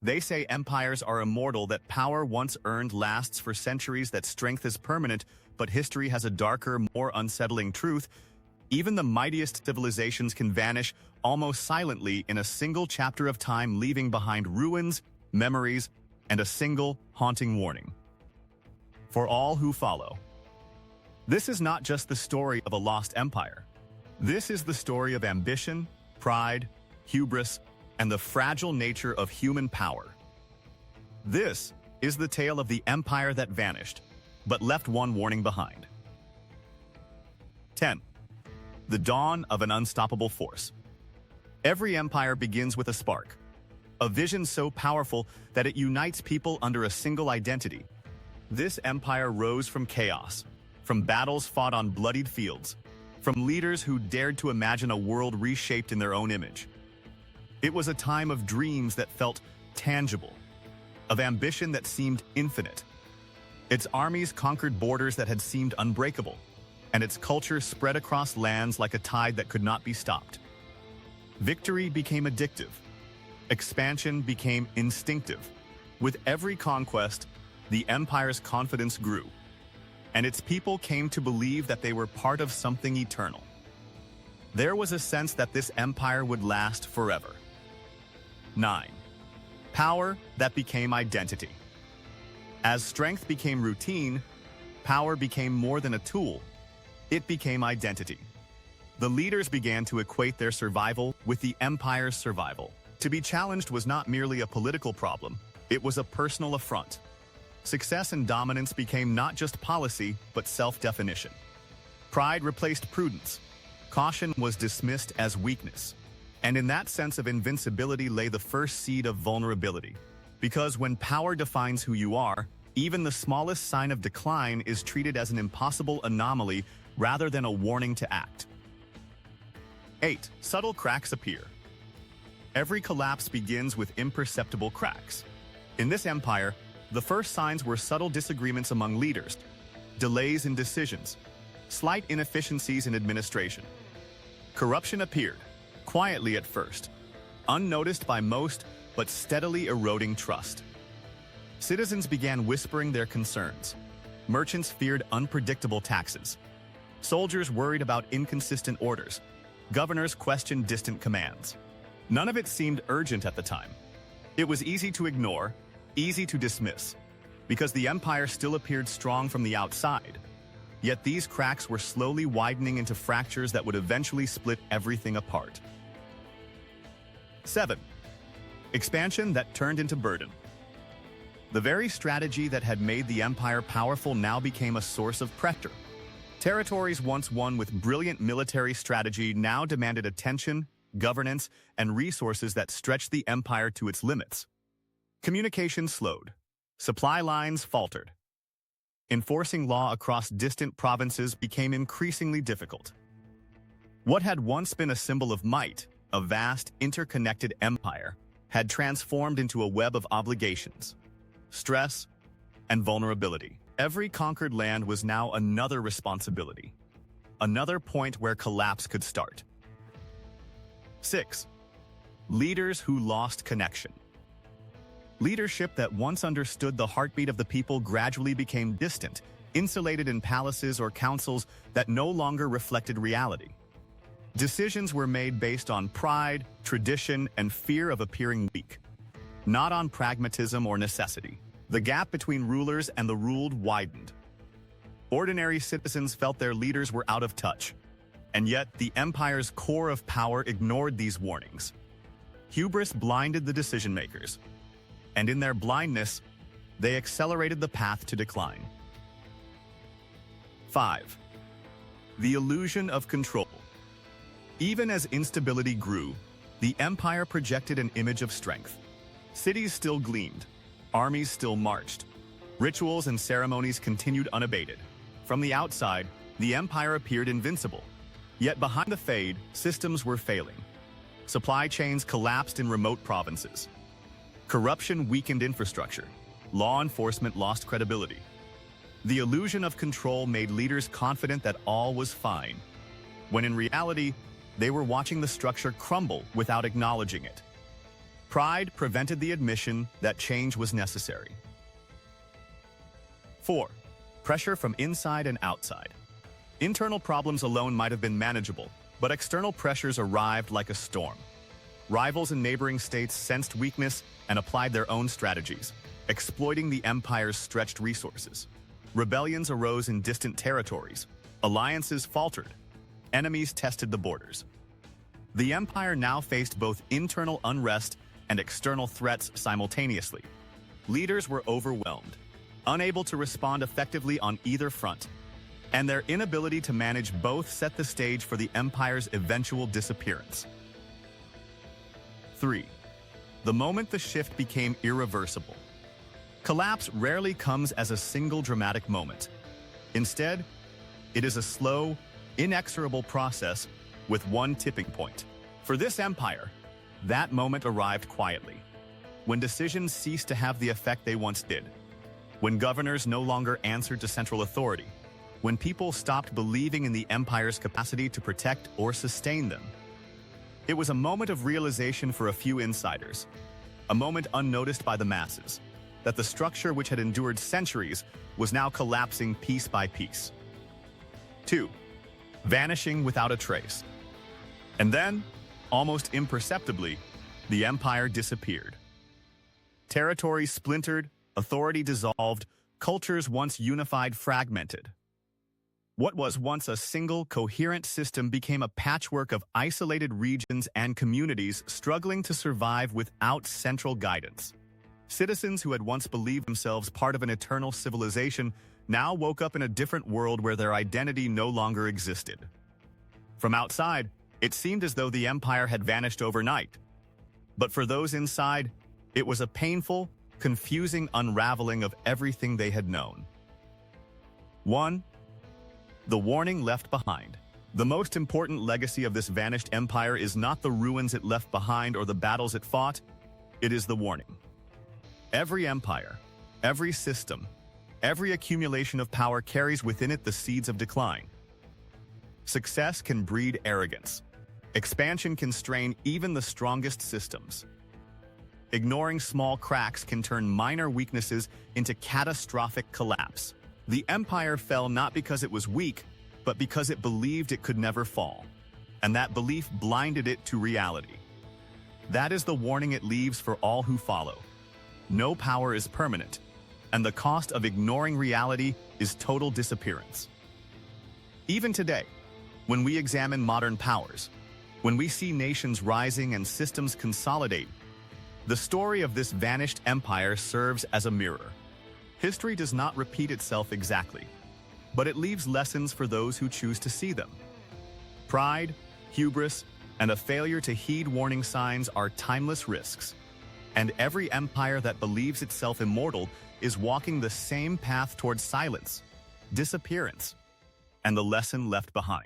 They say empires are immortal, that power once earned lasts for centuries, that strength is permanent, but history has a darker, more unsettling truth. Even the mightiest civilizations can vanish almost silently in a single chapter of time, leaving behind ruins, memories, and a single haunting warning for all who follow. This is not just the story of a lost empire. This is the story of ambition, pride, hubris, and the fragile nature of human power. This is the tale of the empire that vanished, but left one warning behind. 10. The dawn of an unstoppable force. Every empire begins with a spark, a vision so powerful that it unites people under a single identity. This empire rose from chaos, from battles fought on bloodied fields, from leaders who dared to imagine a world reshaped in their own image. It was a time of dreams that felt tangible, of ambition that seemed infinite. Its armies conquered borders that had seemed unbreakable, and its culture spread across lands like a tide that could not be stopped. Victory became addictive. Expansion became instinctive. With every conquest, the empire's confidence grew, and its people came to believe that they were part of something eternal. There was a sense that this empire would last forever. 9. Power that became identity. As strength became routine, power became more than a tool. It became identity. The leaders began to equate their survival with the empire's survival. To be challenged was not merely a political problem, it was a personal affront. Success and dominance became not just policy, but self-definition. Pride replaced prudence. Caution was dismissed as weakness. And in that sense of invincibility lay the first seed of vulnerability. Because when power defines who you are, even the smallest sign of decline is treated as an impossible anomaly rather than a warning to act. 8. Subtle cracks appear. Every collapse begins with imperceptible cracks. In this empire, the first signs were subtle disagreements among leaders, delays in decisions, slight inefficiencies in administration. Corruption appeared, quietly at first, unnoticed by most, but steadily eroding trust. Citizens began whispering their concerns. Merchants feared unpredictable taxes. Soldiers worried about inconsistent orders. Governors questioned distant commands. None of it seemed urgent at the time. It was easy to ignore, easy to dismiss, because the empire still appeared strong from the outside. Yet these cracks were slowly widening into fractures that would eventually split everything apart. 7. Expansion that turned into burden. The very strategy that had made the empire powerful now became a source of pressure. Territories once won with brilliant military strategy now demanded attention, governance, and resources that stretched the empire to its limits. Communication slowed. Supply lines faltered. Enforcing law across distant provinces became increasingly difficult. What had once been a symbol of might, a vast, interconnected empire, had transformed into a web of obligations, stress, and vulnerability. Every conquered land was now another responsibility, another point where collapse could start. 6. Leaders who lost connection. Leadership that once understood the heartbeat of the people gradually became distant, insulated in palaces or councils that no longer reflected reality. Decisions were made based on pride, tradition, and fear of appearing weak, not on pragmatism or necessity. The gap between rulers and the ruled widened. Ordinary citizens felt their leaders were out of touch, and yet the empire's core of power ignored these warnings. Hubris blinded the decision-makers, and in their blindness, they accelerated the path to decline. 5. The illusion of control. Even as instability grew, the empire projected an image of strength. Cities still gleamed, armies still marched, rituals and ceremonies continued unabated. From the outside, the empire appeared invincible. Yet behind the fade, systems were failing. Supply chains collapsed in remote provinces. Corruption weakened infrastructure. Law enforcement lost credibility. The illusion of control made leaders confident that all was fine, when in reality, they were watching the structure crumble without acknowledging it. Pride prevented the admission that change was necessary. 4. Pressure from inside and outside. Internal problems alone might have been manageable, but external pressures arrived like a storm. Rivals in neighboring states sensed weakness and applied their own strategies, exploiting the empire's stretched resources. Rebellions arose in distant territories. Alliances faltered. Enemies tested the borders. The empire now faced both internal unrest and external threats simultaneously. Leaders were overwhelmed, unable to respond effectively on either front, and their inability to manage both set the stage for the empire's eventual disappearance. 3. The moment the shift became irreversible. Collapse rarely comes as a single dramatic moment. Instead, it is a slow, inexorable process with one tipping point. For this empire, that moment arrived quietly, when decisions ceased to have the effect they once did, when governors no longer answered to central authority, when people stopped believing in the empire's capacity to protect or sustain them. It was a moment of realization for a few insiders, a moment unnoticed by the masses, that the structure which had endured centuries was now collapsing piece by piece. 2. Vanishing without a trace. And then, almost imperceptibly, the empire disappeared. Territories splintered, authority dissolved, cultures once unified fragmented. What was once a single, coherent system became a patchwork of isolated regions and communities struggling to survive without central guidance. Citizens who had once believed themselves part of an eternal civilization now woke up in a different world where their identity no longer existed. From outside, it seemed as though the empire had vanished overnight. But for those inside, it was a painful, confusing unraveling of everything they had known. 1. The warning left behind. The most important legacy of this vanished empire is not the ruins it left behind or the battles it fought, it is the warning. Every empire, every system, every accumulation of power carries within it the seeds of decline. Success can breed arrogance. Expansion can strain even the strongest systems. Ignoring small cracks can turn minor weaknesses into catastrophic collapse. The empire fell not because it was weak, but because it believed it could never fall. And that belief blinded it to reality. That is the warning it leaves for all who follow. No power is permanent, and the cost of ignoring reality is total disappearance. Even today, when we examine modern powers, when we see nations rising and systems consolidate, the story of this vanished empire serves as a mirror. History does not repeat itself exactly, but it leaves lessons for those who choose to see them. Pride, hubris, and a failure to heed warning signs are timeless risks. And every empire that believes itself immortal is walking the same path towards silence, disappearance, and the lesson left behind.